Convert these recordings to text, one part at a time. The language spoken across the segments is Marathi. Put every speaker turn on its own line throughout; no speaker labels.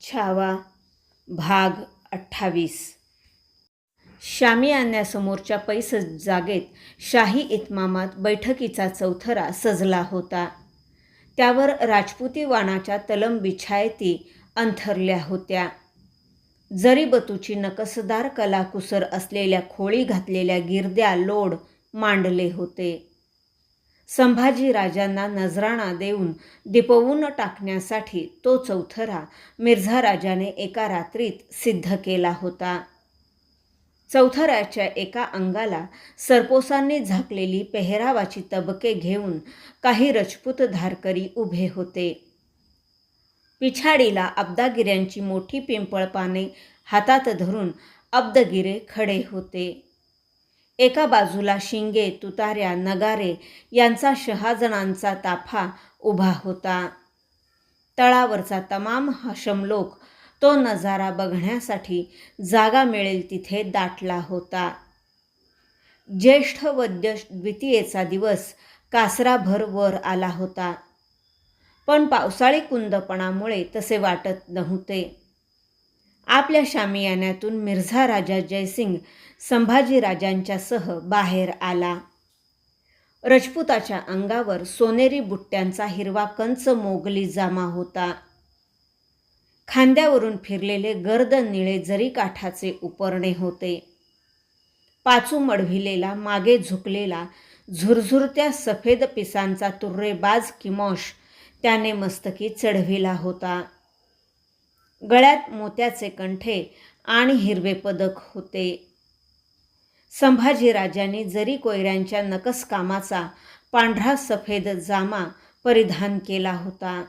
छावा भाग 28. शामी आणण्यासमोरच्या पैस जागेत शाही इतमामात बैठकीचा चौथरा सजला होता. त्यावर राजपुती वाणाच्या तलम बिछायती अंथरल्या होत्या. जरीबतूची नकसदार कलाकुसर असलेल्या खोळी घातलेल्या गिरद्या लोड मांडले होते. संभाजी राजांना नजराणा देऊन दिपवून टाकण्यासाठी तो चौथरा मिर्झा राजाने एका रात्रीत सिद्ध केला होता. चौथऱ्याच्या एका अंगाला सरपोसांनी झाकलेली पेहरावाची तबके घेऊन काही रजपूत धारकरी उभे होते. पिछाडीला अब्दागिऱ्यांची मोठी पिंपळपाने हातात धरून अब्दगिरे खडे होते. एका बाजूला शिंगे, तुताऱ्या, नगारे यांचा 6 जणांचा ताफा उभा होता. तळावरचा तमाम हाशम लोक तो नजारा बघण्यासाठी जागा मिळेल तिथे दाटला होता. ज्येष्ठ वद्य द्वितीयेचा दिवस कासराभर वर आला होता, पण पावसाळी कुंदपणामुळे तसे वाटत नव्हते. आपल्या शामियान्यातून मिर्झा राजा जयसिंग संभाजीराजांच्यासह बाहेर आला. रजपुताच्या अंगावर सोनेरी बुट्ट्यांचा हिरवा कंच मोगली जामा होता. खांद्यावरून फिरलेले गर्द निळे जरी काठाचे उपरणे होते. पाचू मडविलेला, मागे झुकलेला, झुरझुरत्या सफेद पिसांचा तुर्रेबाज किमोश त्याने मस्तकी चढविला होता. गळ्यात मोत्याचे कंठे आणि हिरवे पदक होते. संभाजीराजांनी जरी कोयऱ्यांच्या नकस कामाचा पांढरा सफेद जामा परिधान केला होता.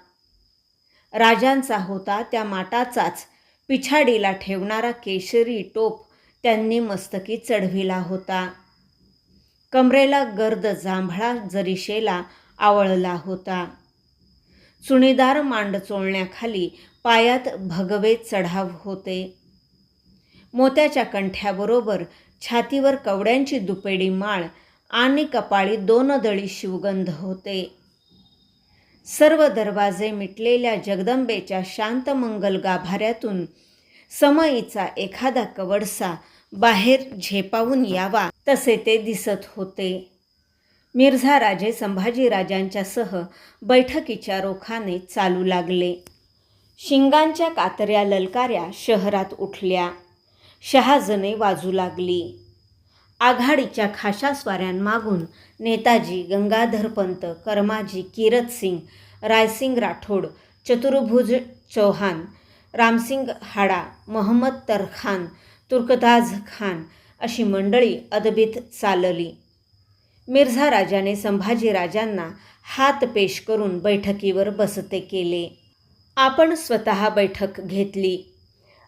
राजांचा होता त्या माटाचाच पिछाडीला ठेवणारा केशरी टोप त्यांनी मस्तकी चढविला होता. कमरेला गर्द जांभळा जरीशेला आवळला होता. चुणीदार मांड चोळण्याखाली पायात भगवे चढाव होते. मोत्याच्या कंठ्याबरोबर छातीवर कवड्यांची दुपेडी माळ आणि कपाळी 2 दळी शिवगंध होते. सर्व दरवाजे मिटलेल्या जगदंबेच्या शांतमंगल गाभाऱ्यातून समईचा एखादा कवडसा बाहेर झेपावून यावा तसे ते दिसत होते. मिर्झा राजे संभाजीराजांच्यासह बैठकीच्या रोखाने चालू लागले. शिंगांच्या कातऱ्या ललकाऱ्या शहरात उठल्या. शहाजने वाजू लागली. आघाडीच्या खाशा स्वाऱ्यांमागून नेताजी, गंगाधरपंत, कर्माजी, कीरतसिंग, रायसिंग राठोड, चतुर्भुज चौहान, रामसिंग हाडा, मोहम्मद तरखान, तुर्कताज खान अशी मंडळी अदबीत चालली. मिर्झा राजाने संभाजीराजांना हात पेश करून बैठकीवर बसते केले. आपण स्वतः बैठक घेतली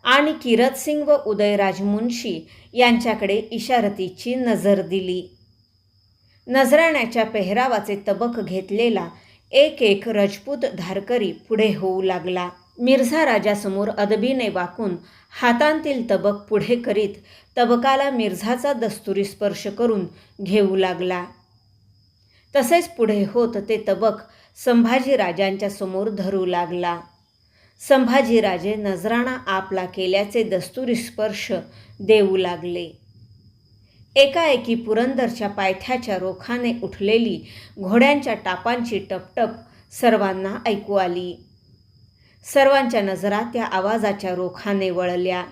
आणि कीरतसिंग व उदयराज मुन्शी यांच्याकडे इशारतीची नजर दिली. नजराण्याच्या पेहरावाचे तबक घेतलेला एक एक रजपूत धारकरी पुढे होऊ लागला. मिर्झा राजासमोर अदबीने वाकून हातांतील तबक पुढे करीत तबकाला मिर्झाचा दस्तुरी स्पर्श करून घेऊ लागला. तसेच पुढे होत ते तबक संभाजीराजांच्या समोर धरू लागला. संभाजीराजे नजराणा आपला केल्याचे दस्तुरी स्पर्श देऊ लागले. एकाएकी पुरंदरच्या पायथ्याच्या रोखाने उठलेली घोड्यांच्या टापांची टपटप सर्वांना ऐकू आली. सर्वांच्या नजरा त्या आवाजाच्या रोखाने वळल्या.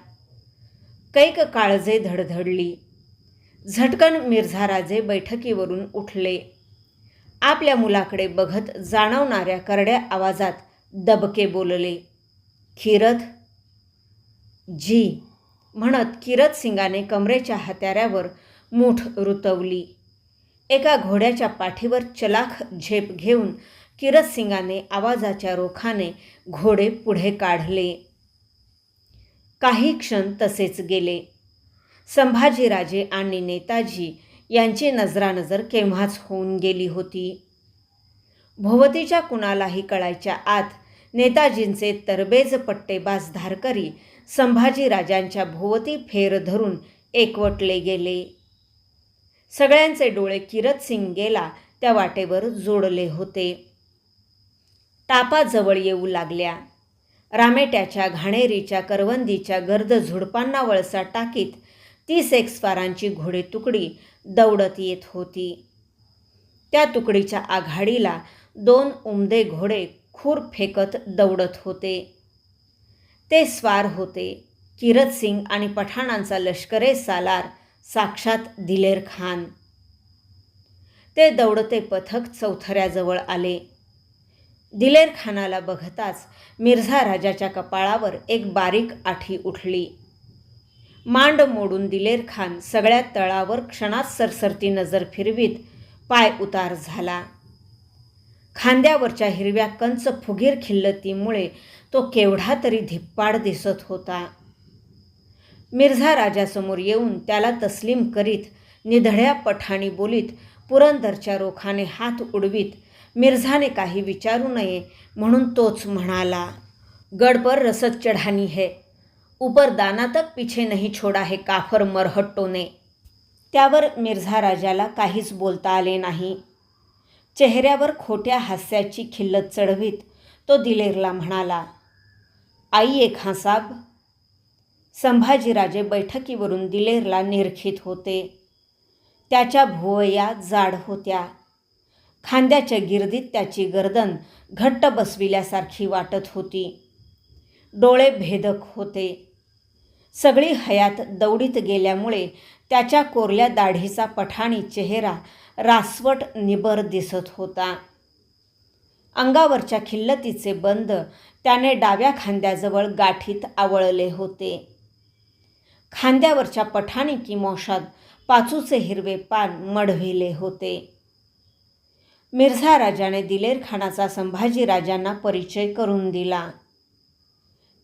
कैक काळजे धडधडली. झटकन मिर्झा राजे बैठकीवरून उठले. आपल्या मुलाकडे बघत जाणवणाऱ्या करड्या आवाजात दबके बोलले, "खिरत जी" म्हणत कीरतसिंगाने कमरेच्या हत्याऱ्यावर मूठ रुतवली. एका घोड्याच्या पाठीवर चलाख झेप घेऊन कीरतसिंगाने आवाजाच्या रोखाने घोडे पुढे काढले. काही क्षण तसेच गेले. संभाजीराजे आणि नेताजी यांची नजरानजर केव्हाच होऊन गेली होती. भोवतीच्या कुणालाही कळायच्या आत नेताजींचे तरबेज पट्टेबाज धारकरी संभाजीराजांच्या भोवती फेर धरून एकवटले गेले. सगळ्यांचे डोळे कीरतसिंगेला त्या वाटेवर जोडले होते. टापा जवळ येऊ लागल्या. रामेट्याच्या, घाणेरीच्या, करवंदीच्या गर्द झुडपांना वळसा टाकीत 30 स्वारांची घोडे तुकडी दौडत येत होती. त्या तुकडीच्या आघाडीला 2 उमदे घोडे खूर फेकत दौडत होते. ते स्वार होते किरत सिंग आणि पठाणांचा लष्करे सालार साक्षात दिलेर खान. ते दौडते पथक चौथऱ्याजवळ आले. दिलेर खानाला बघताच मिर्झा राजाच्या कपाळावर एक बारीक आठी उठली. मांड मोडून दिलेर खान सगळ्या तळावर क्षणात सरसरती नजर फिरवीत पाय उतार झाला. खांद्यावरच्या हिरव्या कंच फुगीर खिल्लतीमुळे तो केवढा तरी धिप्पाड दिसत होता. मिर्झा राजासमोर येऊन त्याला तस्लीम करीत निधड्या पठाणी बोलीत पुरंदरच्या रोखाने हात उडवीत मिर्झाने काही विचारू नये म्हणून तोच म्हणाला, गड पर रसद चढानी है, ऊपर दाना तक पीछे नहीं छोड़ा है काफर मरहट्टों ने. त्यावर मिर्झा राजाला काहीच बोलता आले नाही. चेहऱ्यावर खोट्या हास्याची खिल्लत चढवीत तो दिलेरला म्हणाला, आइये खां साब. संभाजीराजे बैठकीवरून दिलेरला निरखीत होते. त्याच्या भुवया जाड होत्या. खांद्याच्या गिरदीत त्याची गर्दन घट्ट बसविल्यासारखी वाटत होती. डोळे भेदक होते. सगळी हयात दौडीत गेल्यामुळे त्याच्या कोरल्या दाढीचा पठाणी चेहरा रासवट निबर दिसत होता. अंगावरच्या खिल्लतीचे बंद त्याने डाव्या खांद्याजवळ गाठीत आवळले होते. खांद्यावरच्या पठाणी किमोशात पाचूचे हिरवे पान मढविले होते. मिर्झा राजाने दिलेर खानाचा संभाजीराजांना परिचय करून दिला.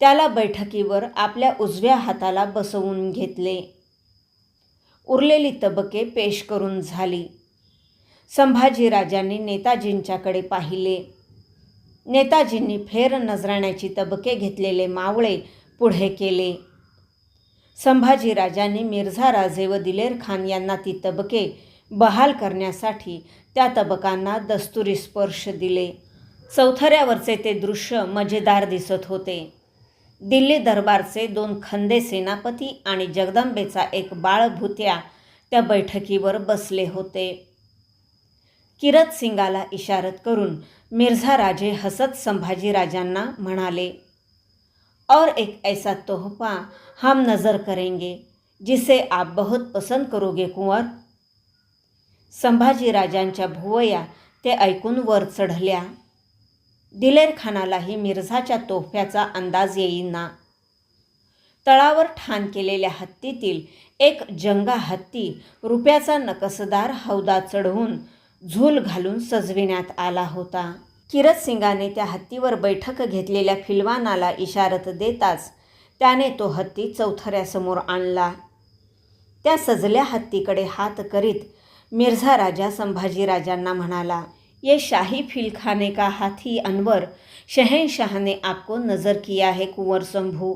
त्याला बैठकीवर आपल्या उजव्या हाताला बसवून घेतले. उरलेली तबके पेश करून झाली. संभाजीराजांनी नेताजींच्याकडे पाहिले. नेताजींनी फेर नजराण्याची तबके घेतलेले मावळे पुढे केले. संभाजीराजांनी मिर्झा राजे व दिलेर खान यांना ती तबके बहाल करण्यासाठी त्या तबकांना दस्तुरी स्पर्श दिले. चौथऱ्यावरचे ते दृश्य मजेदार दिसत होते. दिल्ली दरबारचे 2 खंदे सेनापती आणि जगदंबेचा एक बाळभुत्या त्या बैठकीवर बसले होते. किरत सिंगाला इशारत करून मिर्झा राजे हसत संभाजीराजांना म्हणाले, और एक ऐसा तोहफा हम नज़र करेंगे जिसे आप बहुत पसंद करोगे कुंवर. संभाजीराजांच्या भुवया ते ऐकून वर चढल्या. दिलेर खानालाही मिर्झाच्या तोफयाचा अंदाज येईना. तळावर ठाण केलेल्या हत्तीतील एक जंगा हत्ती रुपयाचा नकसदार हौदा चढवून झूल घालून सजविण्यात आला होता. किरत सिंगाने त्या हत्तीवर बैठक घेतलेल्या फिलवानाला इशारत देताच त्याने तो हत्ती चौथऱ्यासमोर आणला. त्या सजल्या हत्तीकडे हात करीत मिर्झा राजा संभाजीराजांना म्हणाला, ये शाही फिलखाने का हाथी अनवर शहंशाह ने आपको नज़र किया है कुंवर शंभू.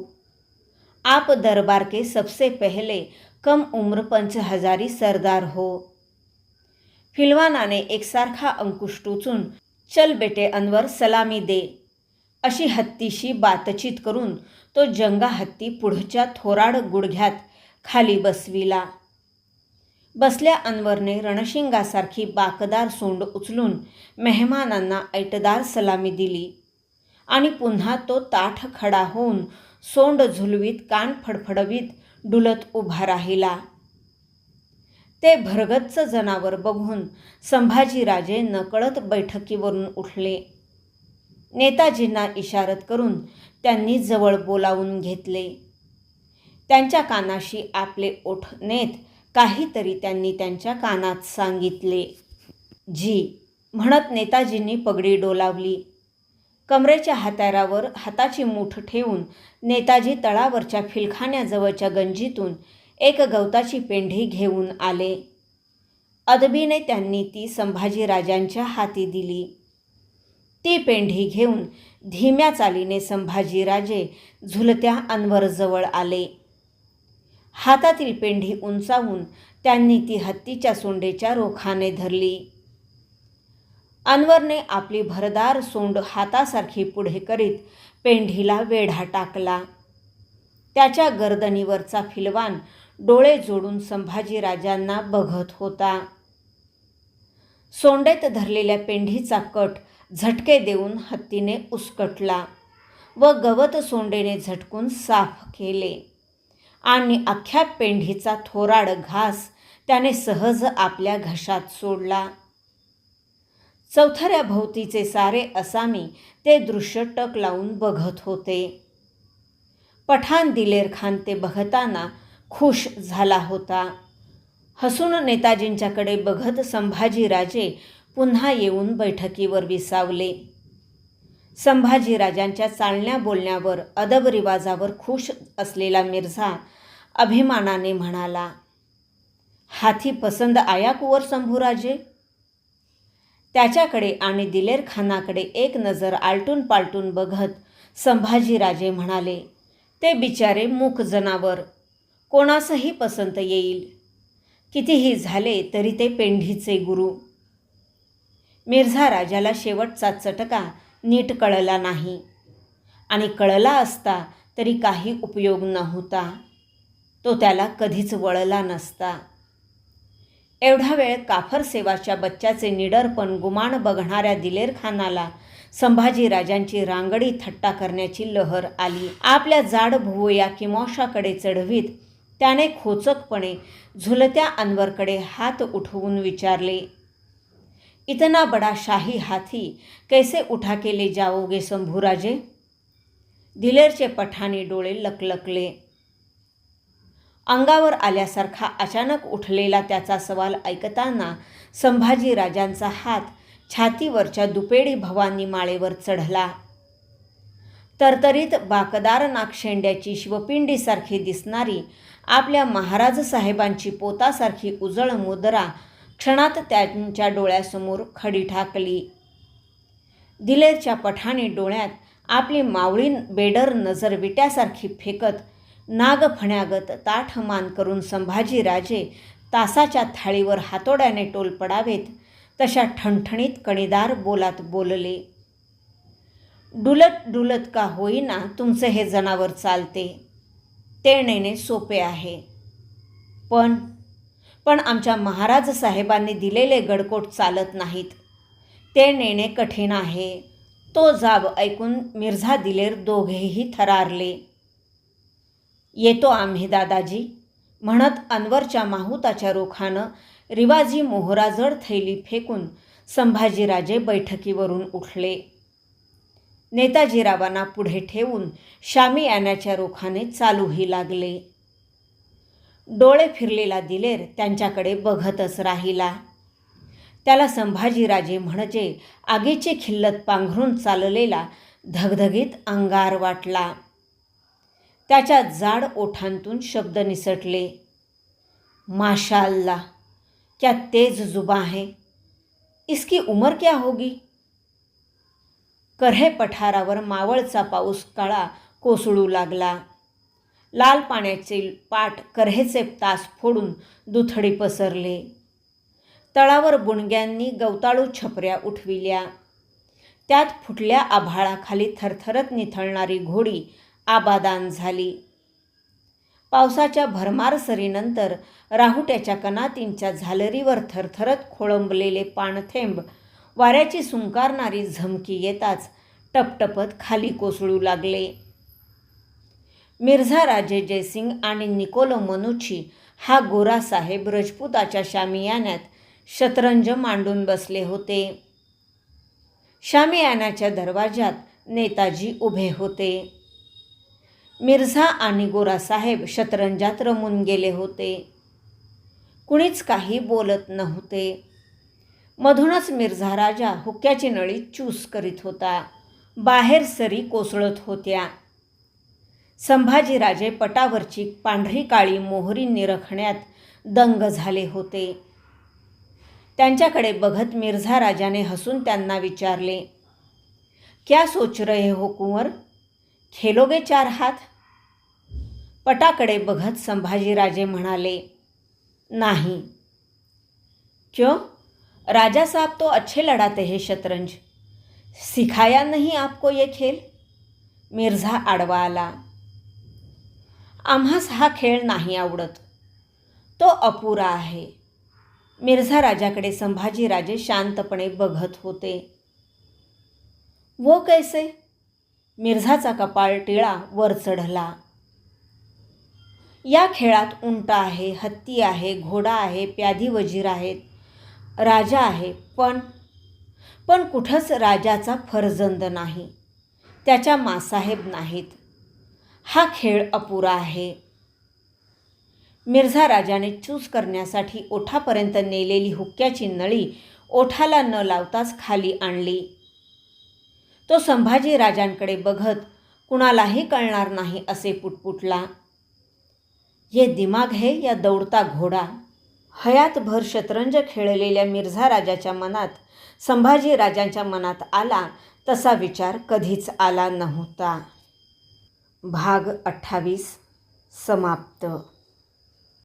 आप दरबार के सबसे पहले कम उम्र 5000 सरदार हो. फिलवानाने एकसारखा अंकुश टोचून चल बेटे अनवर सलामी दे अशी हत्तीशी बातचीत करून तो जंगा हत्ती पुढच्या थोराड गुडघ्यात खाली बसविला. बसल्या अनवरने रणशिंगासारखी बाकदार सोंड उचलून मेहमानांना ऐटदार सलामी दिली आणि पुन्हा तो ताठ खडा होऊन सोंड झुलवीत कान फडफडवीत डुलत उभा राहिला. ते भरगच्च जनावर बघून संभाजीराजे नकळत बैठकीवरून उठले. नेताजींना इशारत करून त्यांनी जवळ बोलावून घेतले. त्यांच्या कानाशी आपले ओठ नेत काहीतरी त्यांनी त्यांच्या कानात सांगितले. जी म्हणत नेताजींनी पगडी डोलावली. कमरेच्या हातारावर हाताची मूठ ठेवून नेताजी तळावरच्या फिलखान्याजवळच्या गंजीतून एक गवताची पेंढी घेऊन आले. अदबीने त्यांनी ती संभाजीराजांच्या हाती दिली. ती पेंढी घेऊन धीम्या चालीने संभाजीराजे झुलत्या अनवरजवळ आले. हातातील पेंढी उंचावून त्यांनी ती हत्तीच्या सोंडेच्या रोखाने धरली. अनवरने आपली भरदार सोंड हातासारखी पुढे करीत पेंढीला वेढा टाकला. त्याच्या गर्दनीवरचा फिलवान डोळे जोडून संभाजीराजांना बघत होता. सोंडेत धरलेल्या पेंढीचा कट झटके देऊन हत्तीने उसकटला व गवत सोंडेने झटकून साफ केले आणि अख्ख्या पेंढीचा थोराड घास त्याने सहज आपल्या घशात सोडला. चौथऱ्याभोवतीचे सारे असामी ते दृश्य टक लावून बघत होते. पठाण दिलेर खान ते बघताना खुश झाला होता. हसून नेताजींच्याकडे बघत संभाजीराजे पुन्हा येऊन बैठकीवर विसावले. संभाजीराजांच्या चालण्या बोलण्यावर अदबरिवाजावर खुश असलेला मिर्झा अभिमानाने म्हणाला, हाथी पसंद आया कुंवर शंभूराजे. त्याच्याकडे आणि दिलेर खानाकडे एक नजर आलटून पालटून बघत संभाजीराजे म्हणाले, ते बिचारे मूक जनावर कोणासही पसंत येईल. कितीही झाले तरी ते पेंढीचे गुरु. मिर्झा राजाला शेवटचा चटका नीट कळला नाही आणि कळला असता तरी काही उपयोग नव्हता. तो त्याला कधीच वळला नसता. एवढा वेळ काफर सेवाच्या बच्च्याचे निडरपण गुमान बघणाऱ्या दिलेर खानाला संभाजीराजांची रांगडी थट्टा करण्याची लहर आली. आपल्या जाड भुवया किमोशाकडे चढवीत त्याने खोचकपणे झुलत्या अनवरकडे हात उठवून विचारले, इतना बडा शाही हाथी कैसे उठा के ले जाओगे शंभूराजे. दिलेरचे पठाणी डोळे लकलकले. अंगावर आल्यासारखा अचानक उठलेला त्याचा सवाल ऐकताना संभाजीराजांचा हात छातीवरच्या दुपेडी भवानी माळेवर चढला. तरतरीत बाकदार नागशेंड्याची शिवपिंडीसारखी दिसणारी आपल्या महाराज साहेबांची पोतासारखी उजळ मुद्रा क्षणात त्यांच्या डोळ्यासमोर खडी ठाकली. दिलेरच्या पठाणी डोळ्यात आपली मावळी बेडर नजर विट्यासारखी फेकत नागफण्यागत ताठ मान करून संभाजीराजे तासाच्या थाळीवर हातोड्याने टोल पडावेत तशा ठणठणीत कणीदार बोलात बोलले, डुलत डुलत का होईना तुमचे हे जनावर चालते. ते नेणे सोपे आहे, पण आमच्या महाराज साहेबांनी दिलेले गडकोट चालत नाहीत. ते नेणे कठीण आहे. तो जाब ऐकून मिर्झा दिलेर दोघेही थरारले. येतो आम्ही दादाजी म्हणत अनवरच्या माहुताच्या रोखानं रिवाजी मोहराजड थैली फेकून संभाजीराजे बैठकीवरून उठले. नेताजीरावांना पुढे ठेवून शामियानाच्या रोखाने चालूही लागले. डोळे फिरलेला दिलेर त्यांच्याकडे बघतच राहिला. त्याला संभाजीराजे म्हणजे आगीची खिल्लत पांघरून चाललेला धगधगीत अंगार वाटला. त्याच्या जाड ओठांतून शब्द निसटले, माशाअल्लाह, क्या तेज जुबां है. इसकी उमर क्या होगी. कर्हे पठारावर मावळचा पाऊस काळा कोसळू लागला. लाल पाण्याचे पाट कर्हेचे तास फोडून दुथडी पसरले. तळावर बुणग्यांनी गवताळू छपऱ्या उठविल्या. त्यात फुटल्या आभाळाखाली थरथरत निथळणारी घोडी आबादान झाली. पावसाच्या भरमार सरीनंतर राहुट्याच्या कनातींच्या झालरीवर थरथरत खोळंबलेले पाणथेंब वाऱ्याची सुंकारणारी झमकी येताच टपटपत खाली कोसळू लागले. मिर्झा राजे जयसिंग आणि निकोलो मनुची हा गोरा साहेब रजपुताच्या शामियान्यात शतरंज मांडून बसले होते. शामियानाच्या दरवाजात नेताजी उभे होते. मिर्झा आणि गोरासाहेब शतरंजात रमून गेले होते. कुणीच काही बोलत नव्हते. मधूनच मिर्झा राजा हुक्क्याची नळी चूस करीत होता. बाहेर सरी कोसळत होत्या. संभाजीराजे पटावरची पांढरी काळी मोहरी निरखण्यात दंग झाले होते. त्यांच्याकडे बघत मिर्झा राजाने हसून त्यांना विचारले, क्या सोच रहे हो कुंवर, खेलोगे 4 हात. पटाकडे बघत संभाजीराजे म्हणाले, नहीं. क्यों. राजा साहब तो अच्छे लड़ाते हैं शतरंज. सिखाया नहीं आपको ये खेल. मिर्झा आडवा आला. आम्हास हा खेळ नाही आवडत. तो अपुरा आहे. मिर्झा राजाकडे संभाजीराजे शांतपणे बघत होते. वो कैसे? मिर्झाचा कपाळ टिळा वर चढला. या खेळात उंट आहे, हत्ती आहे, घोडा आहे, प्यादी वजीर आहेत, राजा आहे, पण कुठंच राजाचा फर्जंद नाही, त्याच्या मासाहेब नाहीत. हा खेळ अपुरा आहे. मिर्झा राजाने चूज करण्यासाठी ओठापर्यंत नेलेली हुक्क्याची नळी ओठाला न लावताच खाली आणली. तो संभाजी राजांकडे बघत कुणालाही कळणार नाही असे पुटपुटला. ये दिमाग है या दौडता घोडा? हयातभर शतरंज खेळलेल्या मिर्झा राजाच्या मनात संभाजी राजांच्या मनात आला तसा विचार कधीच आला नव्हता. भाग 28 समाप्त.